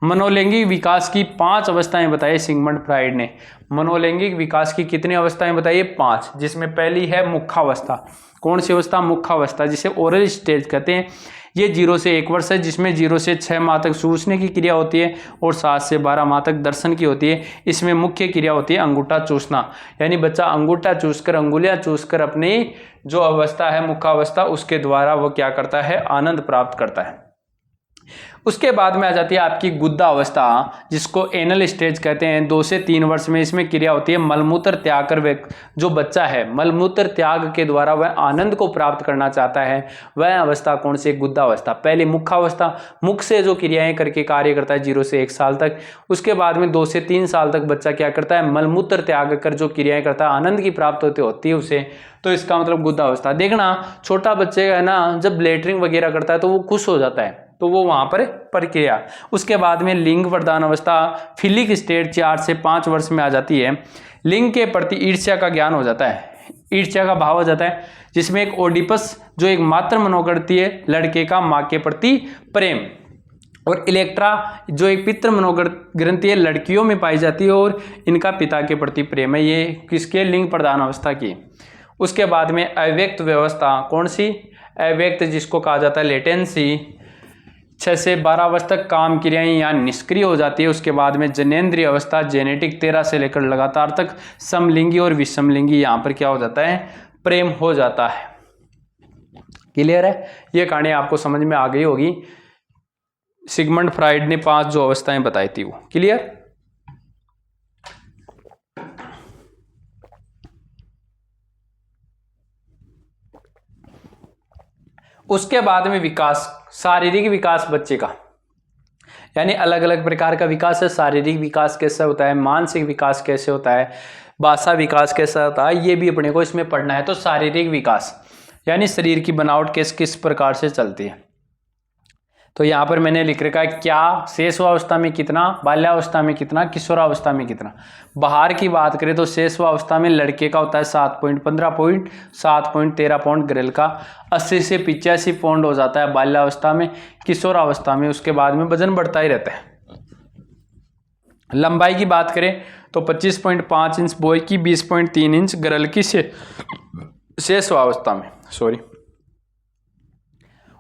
मनोलैंगिक विकास की 5 अवस्थाएं बताई सिगमंड फ्राइड ने। मनोलैंगिक विकास की कितनी अवस्थाएं बताई? 5, जिसमें पहली है मुख्यावस्था। कौन सी अवस्था? मुख्यावस्था, जिसे ओरल स्टेज कहते हैं। ये 0 से 1 वर्ष है, जिसमें 0 से 6 माह तक चूसने की क्रिया होती है और 7 से 12 माह तक दर्शन की होती है। इसमें मुख्य क्रिया होती है अंगूठा चूसना, यानी बच्चा अंगूठा चूसकर, अंगुलियां चूसकर अपनी जो अवस्था है मुख्यावस्था, उसके द्वारा वो क्या करता है? आनंद प्राप्त करता है। उसके बाद में आ जाती है आपकी गुद्दा अवस्था, जिसको एनल स्टेज कहते हैं। 2 से 3 वर्ष में इसमें क्रिया होती है मलमूत्र त्याग कर जो बच्चा है मलमूत्र त्याग के द्वारा वह आनंद को प्राप्त करना चाहता है, वह अवस्था कौन सी? गुद्दा अवस्था। पहले मुख्यावस्था, मुख से जो क्रियाएं करके कार्य करता है 0 से 1 साल तक। उसके बाद में 2 से 3 साल तक बच्चा क्या करता है? मलमूत्र त्याग कर जो क्रियाएं करता है, आनंद की प्राप्त होती है उसे, तो इसका मतलब गुद्दा अवस्था। देखना छोटा बच्चे है ना, जब लेटरिंग वगैरह करता है तो वो खुश हो जाता है, तो वो वहां पर प्रक्रिया। उसके बाद में लिंग प्रदान अवस्था, फिलिक स्टेट 4 से 5 वर्ष में आ जाती है। लिंग के प्रति ईर्ष्या का ज्ञान हो जाता है, ईर्ष्या का भाव हो जाता है, जिसमें एक ओडिपस जो एक मात्र मनोगणती है, लड़के का मां के प्रति प्रेम, और इलेक्ट्रा जो एक पितृ मनोग्रंथि है, लड़कियों में पाई जाती है और इनका पिता के प्रति प्रेम है। ये किसके? लिंग प्रदान अवस्था की। उसके बाद में अव्यक्त व्यवस्था, कौन सी? अव्यक्त, जिसको कहा जाता है लेटेंसी। 6 से 12 वर्ष तक काम क्रियाएं यहाँ निष्क्रिय हो जाती है। उसके बाद में जनेंद्रिय अवस्था, जेनेटिक 13 से लेकर लगातार तक समलिंगी और विषमलिंगी, यहाँ पर क्या हो जाता है? प्रेम हो जाता है। क्लियर है? ये कहानी आपको समझ में आ गई होगी। सिगमंड फ्राइड ने 5 जो अवस्थाएं बताई थी वो। क्लियर? उसके बाद में विकास, शारीरिक विकास बच्चे का, यानी अलग अलग प्रकार का विकास है। शारीरिक विकास कैसे होता है, मानसिक विकास कैसे होता है, भाषा विकास कैसा होता है, ये भी अपने को इसमें पढ़ना है। तो शारीरिक विकास यानी शरीर की बनावट किस किस प्रकार से चलती है। तो यहाँ पर मैंने लिख रखा है क्या, शेषवावस्था में कितना, बाल्यावस्था में कितना, किशोरावस्था में कितना। बाहर की बात करें तो शेषवावस्था में लड़के का होता है 7.15 पॉइंट, 7.13 पॉइंट ग्रेल का, 80 से 85 पॉइंट हो जाता है बाल्यावस्था में। किशोरावस्था में उसके बाद में वजन बढ़ता ही रहता है। लंबाई की बात करें तो 25.5 इंच बॉय की, 20.3 इंच गर्ल की शेषवावस्था में, सॉरी।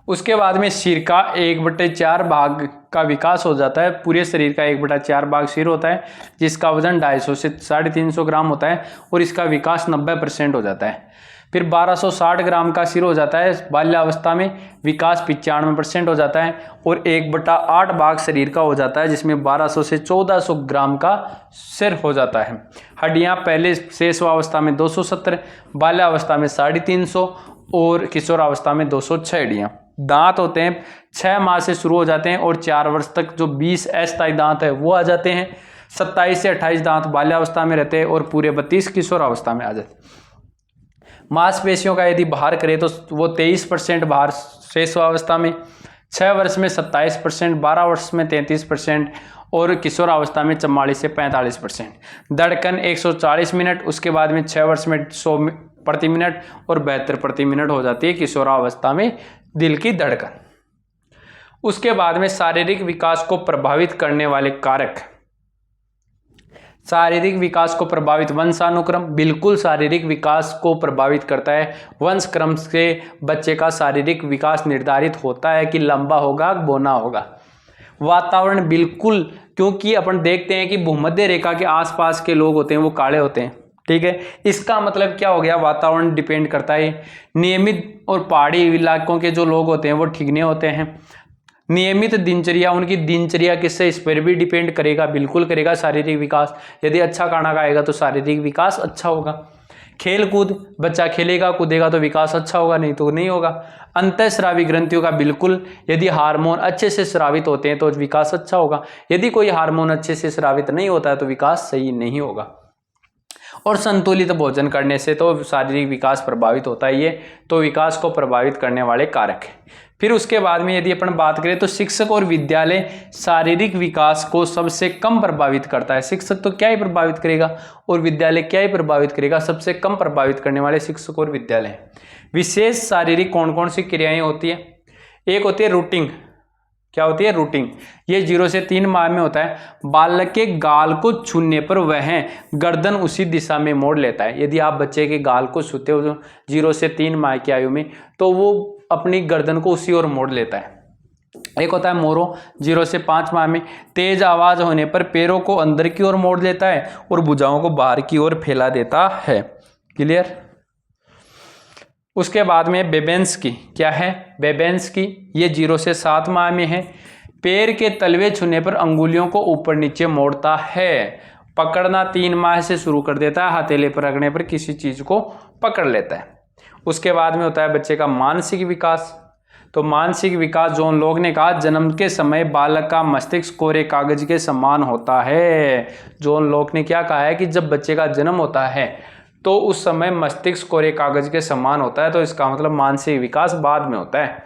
उसके बाद में सिर का 1/4 भाग का विकास हो जाता है। पूरे शरीर का 1/4 भाग सिर होता है, जिसका वजन 250 से 350 ग्राम होता है और इसका विकास 90% हो जाता है। फिर 1260 ग्राम का सिर हो जाता है बाल्यावस्था में, विकास 95% हो जाता है और 1/8 भाग शरीर का हो जाता है, जिसमें 1200 से 1400 ग्राम का सिर हो जाता है। हड्डियां पहले शेषवावस्था में 270, बाल्यावस्था में 350 और किशोरावस्था में 206 हड्डियां। दांत होते हैं 6 माह से शुरू हो जाते हैं और 4 वर्ष तक जो 20 अस्थायी दांत है वो आ जाते हैं। 27 से 28 दांत बाल्यावस्था में रहते हैं और पूरे 32 किशोरावस्था में आ जाते हैं। मांसपेशियों का यदि बाहर करें तो वो 23% बाहर शेषवावस्था में, 6 वर्ष में 27%, 12 वर्ष में 33% और किशोरावस्था में 44 से 45%। धड़कन 140 मिनट, उसके बाद में 6 वर्ष में 100 प्रति मिनट और 72 प्रति मिनट हो जाती है किशोरावस्था में दिल की धड़कन। उसके बाद में शारीरिक विकास को प्रभावित करने वाले कारक। शारीरिक विकास को प्रभावित वंशानुक्रम, बिल्कुल शारीरिक विकास को प्रभावित करता है। वंश क्रम से बच्चे का शारीरिक विकास निर्धारित होता है कि लंबा होगा, बौना होगा। वातावरण, बिल्कुल, क्योंकि अपन देखते हैं कि भूमध्य रेखा के आसपास के लोग होते हैं वो काले होते हैं, ठीक है। इसका मतलब क्या हो गया, वातावरण डिपेंड करता है। नियमित और पहाड़ी इलाकों के जो लोग होते हैं वो ठिगने होते हैं। नियमित दिनचर्या, उनकी दिनचर्या किससे, इस पर भी डिपेंड करेगा, बिल्कुल करेगा शारीरिक विकास। यदि अच्छा खाना खाएगा तो शारीरिक विकास अच्छा होगा। खेल कूद, बच्चा खेलेगा कूदेगा तो विकास अच्छा होगा, नहीं तो नहीं होगा। अंतःस्रावी ग्रंथियों का बिल्कुल, यदि हार्मोन अच्छे से स्रावित होते हैं तो विकास अच्छा होगा। यदि कोई हार्मोन अच्छे से स्रावित नहीं होता है तो विकास सही नहीं होगा। और संतुलित भोजन करने से तो शारीरिक विकास प्रभावित होता है। ये तो विकास को प्रभावित करने वाले कारक हैं। फिर उसके बाद में यदि अपन बात करें तो शिक्षक और विद्यालय शारीरिक विकास को सबसे कम प्रभावित करता है। शिक्षक तो क्या ही प्रभावित करेगा और विद्यालय क्या ही प्रभावित करेगा, सबसे कम प्रभावित करने वाले शिक्षक और विद्यालय। विशेष शारीरिक कौन कौन सी क्रियाएं होती है? एक होती है रूटिंग। क्या होती है? रूटिंग। ये 0 से 3 माह में होता है। बालक के गाल को छूने पर वह गर्दन उसी दिशा में मोड़ लेता है। यदि आप बच्चे के गाल को छूते हो 0 से 3 माह की आयु में, तो वो अपनी गर्दन को उसी ओर मोड़ लेता है। एक होता है मोरो, 0 से 5 माह में तेज आवाज होने पर पैरों को अंदर की ओर मोड़ लेता है और भुजाओं को बाहर की ओर फैला देता है। क्लियर? उसके बाद में बेबेंस्की। क्या है? बेबेंस्की। ये 0 से 7 माह में है। पैर के तलवे छूने पर अंगुलियों को ऊपर नीचे मोड़ता है। पकड़ना 3 माह से शुरू कर देता है। हथेली पर रखने पर किसी चीज को पकड़ लेता है। उसके बाद में होता है बच्चे का मानसिक विकास। तो मानसिक विकास जॉन लॉक ने कहा, जन्म के समय बालक का मस्तिष्क कोरे कागज के समान होता है। जॉन लॉक ने क्या कहा है कि जब बच्चे का जन्म होता है तो उस समय मस्तिष्क कोरे कागज के समान होता है। तो इसका मतलब मानसिक विकास बाद में होता है।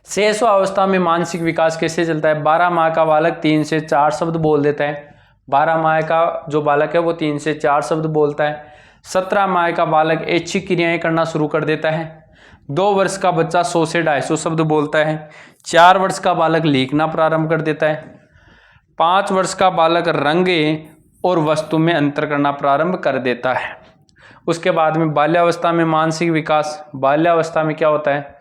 शैशव में मानसिक विकास कैसे चलता है? 12 माह का बालक 3 से 4 शब्द बोल देता है। 12 माह का जो बालक है वो 3 से 4 शब्द बोलता है। 17 माह का बालक ऐच्छिक क्रियाएं करना शुरू कर देता है। 2 वर्ष का बच्चा 100 से 250 शब्द बोलता है। 4 वर्ष का बालक लिखना प्रारंभ कर देता है। 5 वर्ष का बालक रंगे और वस्तु में अंतर करना प्रारंभ कर देता है। उसके बाद में बाल्यावस्था में मानसिक विकास। बाल्यावस्था में क्या होता है?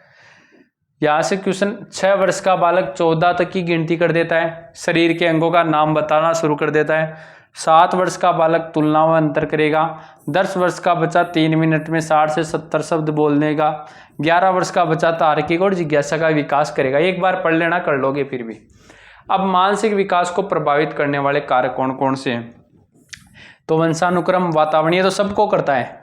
यहाँ से क्वेश्चन, 6 वर्ष का बालक 14 तक की गिनती कर देता है। शरीर के अंगों का नाम बताना शुरू कर देता है। 7 वर्ष का बालक तुलना व अंतर करेगा। 10 वर्ष का बच्चा 3 मिनट में 60 से 70 शब्द बोल देगा। 11 वर्ष का बच्चा तार्किक और जिज्ञासा का विकास करेगा। एक बार पढ़ लेना, कर लोगे फिर भी। अब मानसिक विकास को प्रभावित करने वाले कारक कौन कौन से हैं? तो वंशानुक्रम, वातावरणीय तो सबको करता है।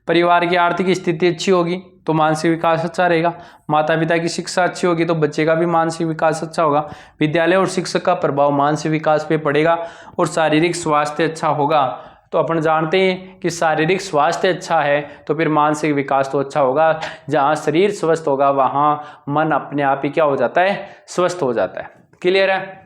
परिवार की आर्थिक स्थिति अच्छी होगी तो मानसिक विकास अच्छा रहेगा। माता पिता की शिक्षा अच्छी होगी तो बच्चे का भी मानसिक विकास अच्छा होगा। विद्यालय और शिक्षक का प्रभाव मानसिक विकास पे पड़ेगा। और शारीरिक स्वास्थ्य अच्छा होगा तो अपन जानते हैं कि शारीरिक स्वास्थ्य अच्छा है तो फिर मानसिक विकास तो अच्छा होगा। जहाँ शरीर स्वस्थ होगा वहाँ मन अपने आप ही क्या हो जाता है? स्वस्थ हो जाता है। क्लियर है?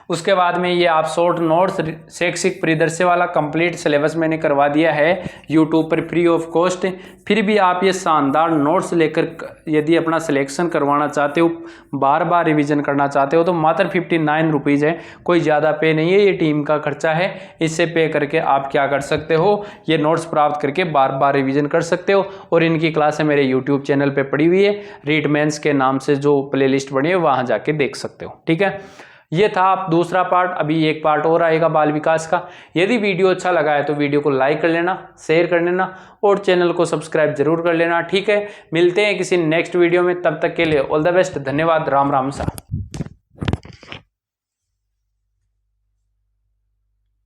उसके बाद में ये आप शॉर्ट नोट्स शैक्षिक परिदृश्य वाला कंप्लीट सिलेबस मैंने करवा दिया है यूट्यूब पर फ्री ऑफ कॉस्ट। फिर भी आप ये शानदार नोट्स लेकर यदि अपना सिलेक्शन करवाना चाहते हो, बार बार रिवीजन करना चाहते हो तो मात्र 59 रुपीज़ है। कोई ज़्यादा पे नहीं है, ये टीम का खर्चा है। इससे पे करके आप क्या कर सकते हो? ये नोट्स प्राप्त करके बार बार रिविजन कर सकते हो। और इनकी क्लासें मेरे यूट्यूब चैनल पर पड़ी हुई है, रीड मेंस के नाम से जो प्ले लिस्ट बनी है वहाँ जाके देख सकते हो। ठीक है, ये था आप दूसरा पार्ट। अभी एक पार्ट और आएगा बाल विकास का। यदि वीडियो अच्छा लगा है तो वीडियो को लाइक कर लेना, शेयर कर लेना और चैनल को सब्सक्राइब जरूर कर लेना। ठीक है, मिलते हैं किसी नेक्स्ट वीडियो में, तब तक के लिए ऑल द बेस्ट। धन्यवाद। राम राम सा।